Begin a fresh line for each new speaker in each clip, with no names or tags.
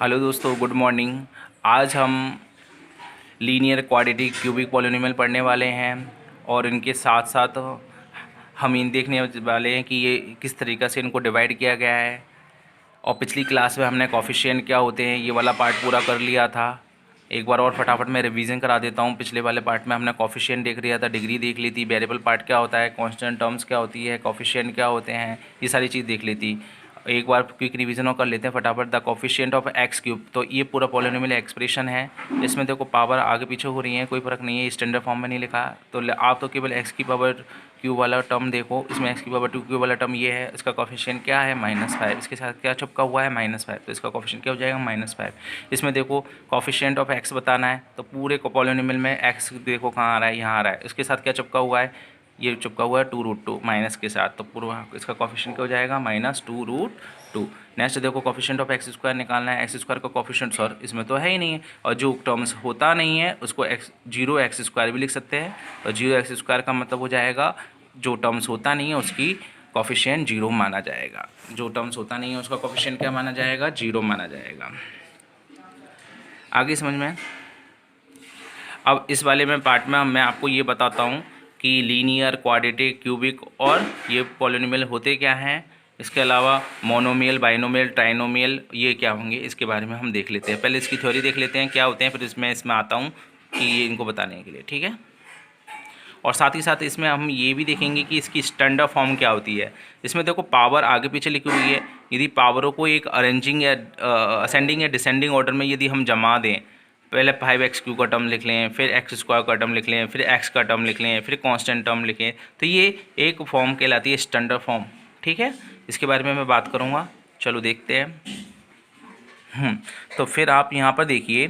Hello दोस्तों, good morning. आज हम लीनियर क्वाड्रेटिक क्यूबिक पॉलिनोमियल पढ़ने वाले हैं और इनके साथ साथ हम इन देखने वाले हैं कि ये किस तरीक़े से इनको डिवाइड किया गया है। और पिछली क्लास में हमने कॉफिशिएंट क्या होते हैं ये वाला पार्ट पूरा कर लिया था। एक बार और फटाफट मैं रिवीजन करा देता हूँ। पिछले वाले पार्ट में हमने कॉफिशिएंट देख लिया था, डिग्री देख ली थी, वेरिएबल पार्ट क्या होता है, कांस्टेंट टर्म्स क्या होती है, कॉफिशिएंट क्या होते हैं, ये सारी चीज़ देख ली थी। एक बार क्विक रिवीजन और कर लेते हैं फटाफट। The coefficient of x cube, तो ये पूरा पॉलिनोमियल एक्सप्रेशन है। इसमें देखो पावर आगे पीछे हो रही है, कोई फ़र्क नहीं है, स्टैंडर्ड फॉर्म में नहीं लिखा। तो आप तो केवल एक्स की पावर क्यू वाला टर्म देखो, इसमें एक्स की पावर 2 क्यू वाला टर्म ये है, इसका कॉफिशिएंट क्या है -5, इसके साथ क्या चिपका हुआ है -5, तो इसका कॉफिशिएंट क्या हो जाएगा -5। इसमें देखो कॉफिशिएंट ऑफ एक्स बताना है, तो पूरे पॉलिनोमियल में एक्स देखो कहाँ आ रहा है, यहाँ आ रहा है। इसके साथ क्या चिपका हुआ है, ये चिपका हुआ है 2√2 माइनस के साथ, तो पूरा इसका कॉफिशिएंट क्या हो जाएगा -2√2। नेक्स्ट देखो कॉफिशिएंट ऑफ एक्स स्क्वायर निकालना है। एक्स स्क्वायर का कॉफिशिएंट सर इसमें तो है ही नहीं है, और जो टर्म्स होता नहीं है उसको जीरो एक्स स्क्वायर भी लिख सकते हैं। और जीरो एक्स स्क्वायर का मतलब हो जाएगा जो टर्म्स होता नहीं है उसकी कॉफिशिएंट जीरो माना जाएगा। जो टर्म्स होता नहीं है उसका कॉफिशिएंट क्या माना जाएगा, जीरो माना जाएगा। आगे समझ में। अब इस वाले में पार्ट में मैं आपको ये बताता हूँ कि लीनियर, क्वाड्रेटिक, क्यूबिक और ये पॉलिनोमियल होते क्या हैं। इसके अलावा मोनोमियल, बाइनोमियल, ट्राइनोमियल ये क्या होंगे, इसके बारे में हम देख लेते हैं। पहले इसकी थ्योरी देख लेते हैं क्या होते हैं, फिर इसमें आता हूँ कि ये इनको बताने के लिए, ठीक है। और साथ ही साथ इसमें हम ये भी देखेंगे कि इसकी स्टैंडर्ड फॉर्म क्या होती है। इसमें देखो पावर आगे पीछे लिखी हुई है, यदि पावरों को एक अरेंजिंग या असेंडिंग या डिसेंडिंग ऑर्डर में यदि हम जमा दें, पहले 5x³ का टर्म लिख लें, फिर x² का टर्म लिख लें, फिर x का टर्म लिख लें, फिर कांस्टेंट टर्म लिखें, तो ये एक फॉर्म कहलाती है स्टैंडर्ड फॉर्म, ठीक है। इसके बारे में मैं बात करूँगा, चलो देखते हैं। तो फिर आप यहाँ पर देखिए,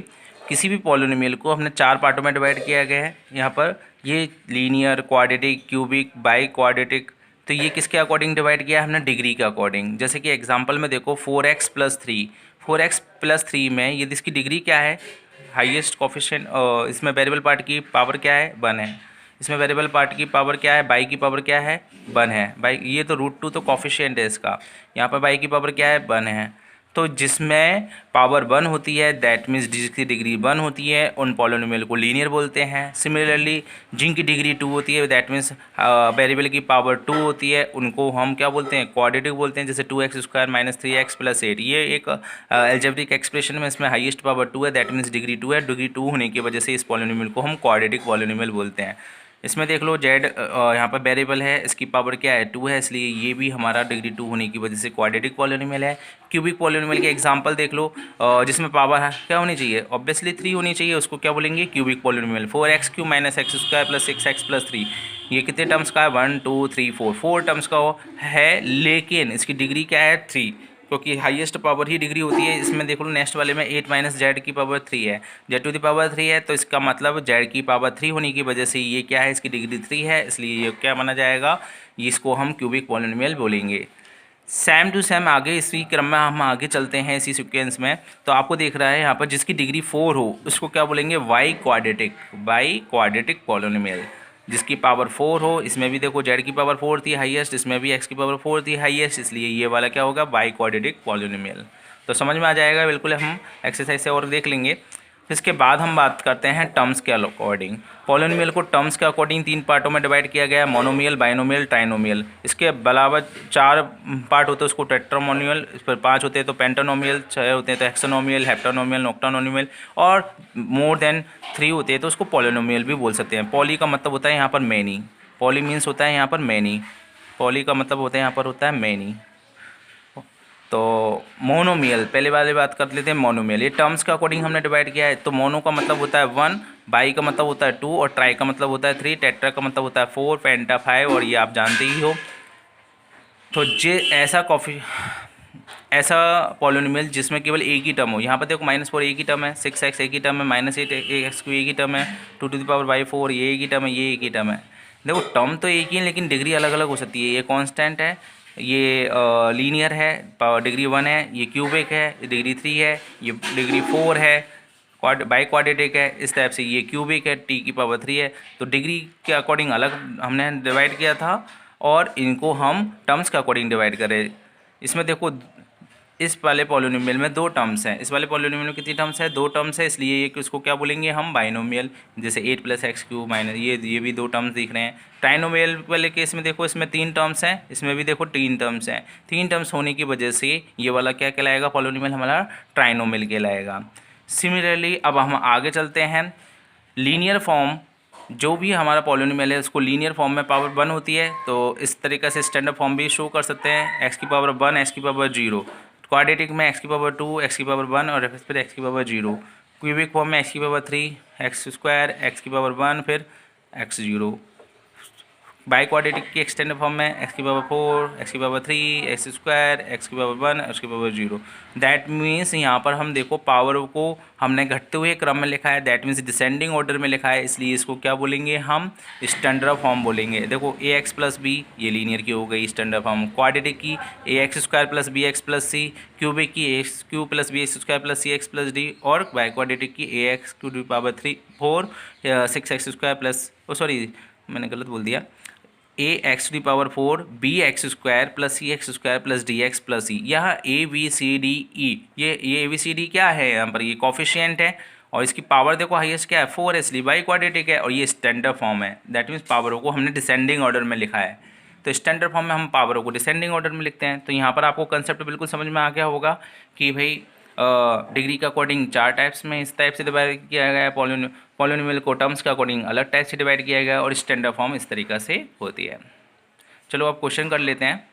किसी भी पॉलिनोमियल को हमने 4 पार्टों में डिवाइड किया गया है। यहाँ पर ये linear, quadratic, cubic, by quadratic, तो ये किसके अकॉर्डिंग डिवाइड किया है हमने, डिग्री के अकॉर्डिंग। जैसे कि एग्जांपल में देखो 4x+3 में यदि इसकी डिग्री क्या है, हाईएस्ट कोफिशिएंट, इसमें वेरिएबल पार्ट की पावर क्या है, 1 है। इसमें वेरिएबल पार्ट की पावर क्या है, बाई की पावर क्या है, 1 है। बाई ये तो √2 तो कोफिशिएंट है इसका, यहाँ पर बाई की पावर क्या है, 1 है। तो जिसमें पावर 1 होती है, दैट मीन्स जिसकी डिग्री 1 होती है, उन पॉलिनोमियल को लीनियर बोलते हैं। सिमिलरली जिनकी डिग्री 2 होती है, दैट मीन्स वेरिएबल की पावर 2 होती है, उनको हम क्या बोलते हैं, क्वाड्रेटिक बोलते हैं। जैसे 2x² - 3x + 8, ये एक एल्जेब्रिक एक्सप्रेशन में इसमें हाईएस्ट पावर 2 है, दैट मीन्स डिग्री 2 है। डिग्री 2 होने की वजह से इस पॉलिनोमियल को हम क्वाड्रेटिक पॉलिनोमियल बोलते हैं। इसमें देख लो जेड यहाँ पर वेरिएबल है, इसकी पावर क्या है, 2 है, इसलिए ये भी हमारा डिग्री 2 होने की वजह से क्वाड्रेटिक पॉलिनोमियल है। क्यूबिक पॉलिनोमियल के एग्जांपल देख लो, जिसमें पावर क्या होनी चाहिए, ऑब्वियसली 3 होनी चाहिए, उसको क्या बोलेंगे, cubic polynomial. 4x³ - x² + 6x + 3, ये कितने टर्म्स का है, 1 2 3 4 टर्म्स का है, लेकिन इसकी डिग्री क्या है, 3, क्योंकि हाईएस्ट पावर ही डिग्री होती है। इसमें देख लो नेक्स्ट वाले में 8 - z की पावर 3 है, z⁻3 है, तो इसका मतलब z की पावर 3 होने की वजह से ये क्या है, इसकी डिग्री 3 है, इसलिए ये क्या माना जाएगा, इसको हम क्यूबिक पॉलिनोमियल बोलेंगे। सेम टू सेम आगे इसी क्रम में हम आगे चलते हैं इसी सीक्वेंस में। तो आपको देख रहा है यहाँ पर जिसकी डिग्री 4 हो उसको क्या बोलेंगे, बाई क्वाड्रेटिक पॉलिनोमियल। जिसकी पावर 4 हो, इसमें भी देखो जेड की पावर 4 थी हाईएस्ट, इसमें भी एक्स की पावर 4 थी हाईएस्ट, इसलिए ये वाला क्या होगा, बाई क्वाड्रेटिक पॉलिनोमियल। तो समझ में आ जाएगा बिल्कुल। हम एक्सरसाइज से और देख लेंगे। इसके बाद हम बात करते हैं टर्म्स के अकॉर्डिंग। पॉलिनोमियल को टर्म्स के अकॉर्डिंग 3 पार्टों में डिवाइड किया गया है, मोनोमियल, बाइनोमियल, ट्राइनोमियल। इसके अलावा 4 पार्ट होते हैं उसको टेट्रामोनियल, इस पर 5 होते हैं तो पेंटानोमियल, 6 होते हैं तो हेक्सानोमियल, हेप्टानोमियल, नॉक्टानोमियल, और मोर देन 3 होते हैं तो उसको पॉलिनोमियल भी बोल सकते हैं। पॉली का मतलब होता है यहाँ पर मैनी, पॉली मीन्स होता है यहाँ पर मैनी, पॉली का मतलब होता है यहाँ पर होता है मैनी। तो मोनोमियल पहले वाले बात कर लेते हैं। मोनोमियल ये टर्म्स के अकॉर्डिंग हमने डिवाइड किया है। तो मोनो का मतलब होता है 1, बाई का मतलब होता है 2, और ट्राई का मतलब होता है 3, टेट्रा का मतलब होता है 4, पेंटा 5, और ये आप जानते ही हो। तो जे ऐसा पॉलिनोमियल जिसमें केवल एक ही टर्म हो, यहाँ पर देखो -4 एक ही टर्म है, 6x एक ही टर्म है, -8 x³ एक ही टर्म है, 2⁻4 ये एक ही टर्म है, ये एक ही टर्म है। देखो टर्म तो एक ही है लेकिन डिग्री अलग अलग हो सकती है। ये कांस्टेंट है, ये लीनियर है, डिग्री 1 है, ये क्यूबिक है, डिग्री 3 है, ये डिग्री 4 है, बाई क्वाड्रेटिक है। इस टाइप से ये क्यूबिक है, t की पावर 3 है। तो डिग्री के अकॉर्डिंग अलग हमने डिवाइड किया था, और इनको हम टर्म्स के अकॉर्डिंग डिवाइड करें। इसमें देखो इस वाले पॉलिनोमियल में दो टर्म्स हैं, इस वाले पॉलिनोमियल में कितनी टर्म्स है, दो टर्म्स है, इसलिए ये इसको क्या बोलेंगे हम, बाइनोमियल। जैसे 8 + x³ माइनस ये भी दो टर्म्स दिख रहे हैं। ट्राइनोमियल वाले केस में देखो इसमें 3 टर्म्स हैं, इसमें भी देखो 3 टर्म्स हैं। 3 टर्म्स होने की वजह से ये वाला क्या कहलाएगा, पॉलिनोमियल हमारा ट्राइनोमियल कहलाएगा। सिमिलरली अब हम आगे चलते हैं। लीनियर फॉर्म, जो भी हमारा पॉलिनोमियल है उसको लीनियर फॉर्म में पावर 1 होती है, तो इस तरीके से स्टैंडर्ड फॉर्म भी शो कर सकते हैं, x⁻1 x⁻0। क्वाड्रेटिक में x⁻2 x⁻1 और फिर x⁻0। क्यूबिक फॉर्म में x⁻3 x² x⁻1 फिर x0। बाई क्वाड्रेटिक की एक्सटेंडेड फॉर्म में x⁻4 x⁻3 x² x⁻1 x⁻0। That means यहाँ पर हम देखो पावर को हमने घटते हुए क्रम में लिखा है, दैट मीन्स डिसेंडिंग ऑर्डर में लिखा है, इसलिए इसको क्या बोलेंगे हम, स्टैंडर्ड फॉर्म बोलेंगे। देखो ax + b ये लीनियर की हो गई स्टैंडर्ड फॉर्म। क्वाड्रेटिक की ax² + bx + c, क्यूबिक की ax³ + bx² + cx + d, और बाई क्वाड्रेटिक की ax⁻3 4 6x² सॉरी मैंने गलत बोल दिया, ax⁴ bx² + cx² + dx + e। यहाँ ABCDE ये ABCD क्या है, यहाँ पर ये कॉफिशिएंट है, और इसकी पावर देखो हाईएस्ट क्या है 4 है, इसलिए बाई क्वाड्रेटिक है, और ये स्टैंडर्ड फॉर्म है। दैट मीन्स पावरों को हमने डिसेंडिंग ऑर्डर में लिखा है, तो स्टैंडर्ड फॉर्म में हम पावरों को डिसेंडिंग ऑर्डर में लिखते हैं। तो यहाँ पर आपको कंसेप्ट बिल्कुल समझ में आ गया होगा कि भाई डिग्री के अकॉर्डिंग 4 टाइप्स में इस टाइप से डिवाइड किया गया है, पॉलिनोमियल को टर्म्स के अकॉर्डिंग अलग टाइप से डिवाइड किया गया है, और स्टैंडर्ड फॉर्म इस तरीक़ा से होती है। चलो अब क्वेश्चन कर लेते हैं।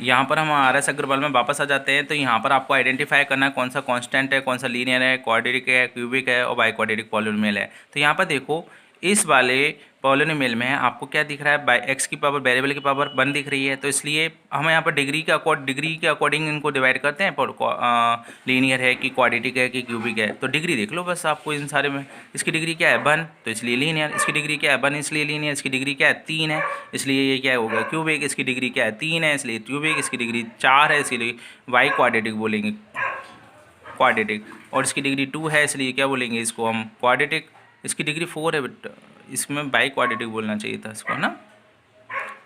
यहाँ पर हम RS अग्रवाल में वापस आ जाते हैं। तो यहाँ पर आपको आइडेंटिफाई करना है कौन सा कांस्टेंट है, कौन सा लीनियर है, क्वाड्रेटिक है, क्यूबिक है और बाई क्वाड्रेटिक पॉलिनोमियल है। तो यहाँ पर देखो इस वाले पॉलिनोमियल में आपको क्या दिख रहा है, बाई x की पावर वेरिएबल की पावर 1 दिख रही है, तो इसलिए हम यहाँ पर डिग्री के अकॉर्डिंग इनको डिवाइड करते हैं, लीनियर है कि क्वाड्रेटिक है कि क्यूबिक है। तो डिग्री देख लो बस आपको इन सारे में। इसकी डिग्री क्या है 1, तो इसलिए लीनियर। इसकी डिग्री क्या है 1 इसलिए लीनियर। इसकी डिग्री क्या है 3 है, इसलिए ये क्या होगा क्यूबिक। इसकी डिग्री क्या है 3 है, इसलिए क्यूबिक। इसकी डिग्री 4 है, इसलिए बाई क्वाड्रेटिक बोलेंगे, क्वाड्रेटिक। और इसकी डिग्री 2 है, इसलिए क्या बोलेंगे इसको हम, क्वाड्रेटिक। इसकी डिग्री 4 है बट इसमें बाई क्वाड्रेटिक बोलना चाहिए था इसको ना।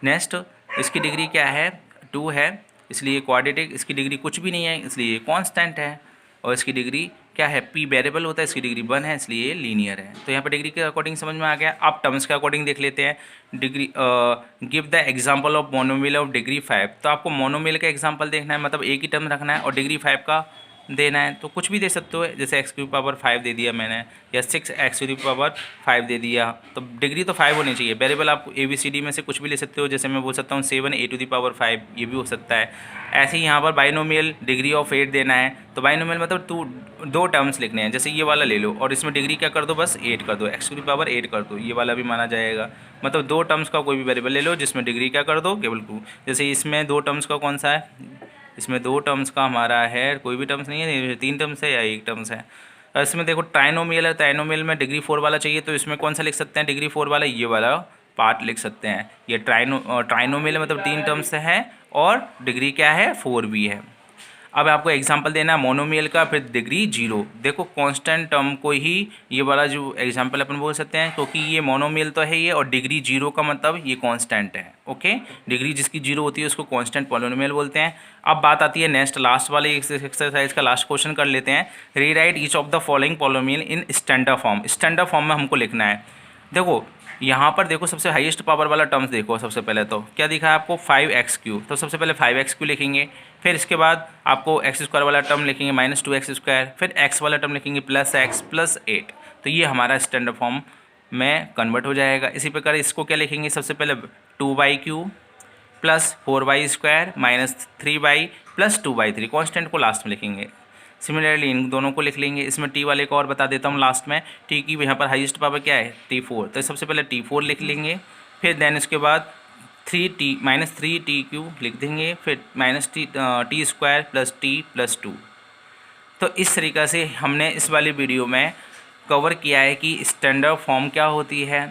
नेक्स्ट इसकी डिग्री क्या है 2 है, इसलिए क्वाड्रेटिक। इसकी डिग्री कुछ भी नहीं है, इसलिए कांस्टेंट है। और इसकी डिग्री क्या है, p वेरिएबल होता है, इसकी डिग्री 1 है, इसलिए ये लीनियर है। तो यहाँ पर डिग्री के अकॉर्डिंग समझ में आ गया। अब टर्म्स के अकॉर्डिंग देख लेते हैं। Degree give the example of monomial of degree 5। तो आपको मोनोमियल का एग्जांपल देखना है, मतलब एक ही टर्म रखना है, और डिग्री 5 का देना है। तो कुछ भी दे सकते हो, जैसे x⁵ दे दिया मैंने, या 6x⁵ दे दिया। तो डिग्री तो 5 होनी चाहिए। वेरिएबल आप ABCD में से कुछ भी ले सकते हो, जैसे मैं बोल सकता हूँ 7a⁵ ये भी हो सकता है। ऐसे ही यहाँ पर बाइनोमियल डिग्री ऑफ 8 देना है, तो बाइनोमियल मतलब दो टर्म्स लिखने हैं। जैसे ये वाला ले लो और इसमें डिग्री क्या कर दो, बस 8 कर दो, x⁵ कर दो, ये वाला भी माना जाएगा। मतलब दो टर्म्स का कोई भी वेरिएबल ले लो जिसमें डिग्री क्या कर दो, केवल 2। जैसे इसमें दो टर्म्स का कौन सा है, इसमें दो टर्म्स का हमारा है, कोई भी टर्म्स नहीं है, 3 टर्म्स है या 1 टर्म्स है। इसमें देखो ट्राइनोमियल है, ट्राइनोमियल में डिग्री 4 वाला चाहिए, तो इसमें कौन सा लिख सकते हैं डिग्री 4 वाला, ये वाला पार्ट लिख सकते हैं। ये ट्राइनोमियल मतलब 3 टर्म्स है और डिग्री क्या है 4 भी है। अब आपको एग्जांपल देना है मोनोमियल का, फिर डिग्री 0। देखो कांस्टेंट टर्म को ही ये वाला जो एग्जांपल अपन बोल सकते हैं, क्योंकि ये मोनोमियल तो है ये, और डिग्री 0 का मतलब ये कांस्टेंट है। ओके, डिग्री जिसकी 0 होती है उसको कांस्टेंट पॉलिनोमियल बोलते हैं। अब बात आती है नेक्स्ट लास्ट वाले एक्सरसाइज का, लास्ट क्वेश्चन कर लेते हैं। Rewrite each of the following polynomial in standard form. Standard form में हमको लिखना है। देखो यहाँ पर देखो सबसे हाईएस्ट पावर वाला टर्म्स देखो, सबसे पहले तो क्या दिखा है आपको 5x³, तो सबसे पहले 5x³ लिखेंगे। फिर इसके बाद आपको x² वाला टर्म लिखेंगे -2x², फिर x वाला टर्म लिखेंगे +x + 8। तो ये हमारा स्टैंडर्ड फॉर्म में कन्वर्ट हो जाएगा। इसी प्रकार इसको क्या लिखेंगे, सबसे पहले 2y³ + 4y² - 3y + 2y3, constant को लास्ट में लिखेंगे। सिमिलरली इन दोनों को लिख लेंगे। इसमें t वाले को और बता देता हूँ लास्ट में, t की यहाँ पर हाईएस्ट पावर क्या है t4, तो सबसे पहले t4 लिख लेंगे। फिर देन इसके बाद 3t लिख देंगे, फिर -t² + t + 2। तो इस तरीक़ा से हमने इस वाली वीडियो में कवर किया है कि स्टैंडर्ड फॉर्म क्या होती है,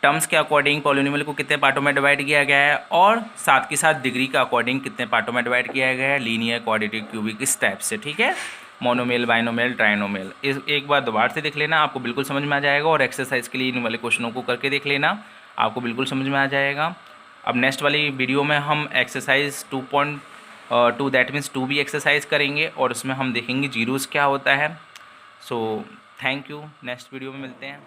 टर्म्स के अकॉर्डिंग पॉलिनोमियल को कितने पार्टों में डिवाइड किया गया है, और साथ के साथ डिग्री के अकॉर्डिंग कितने पार्टों में डिवाइड किया गया है, लीनियर, क्वाड्रेटिक, क्यूबिक, इस टाइप से। ठीक है, मोनोमियल, बाइनोमियल, ट्राइनोमियल। एक बार दोबारा से देख लेना, आपको बिल्कुल समझ में आ जाएगा। और एक्सरसाइज के लिए इन वाले क्वेश्चनों को करके देख लेना, आपको बिल्कुल समझ में आ जाएगा। अब नेक्स्ट वाली वीडियो में हम exercise two that means two भी एक्सरसाइज करेंगे और उसमें हम देखेंगे जीरोस क्या होता है। So thank you, next video में मिलते हैं।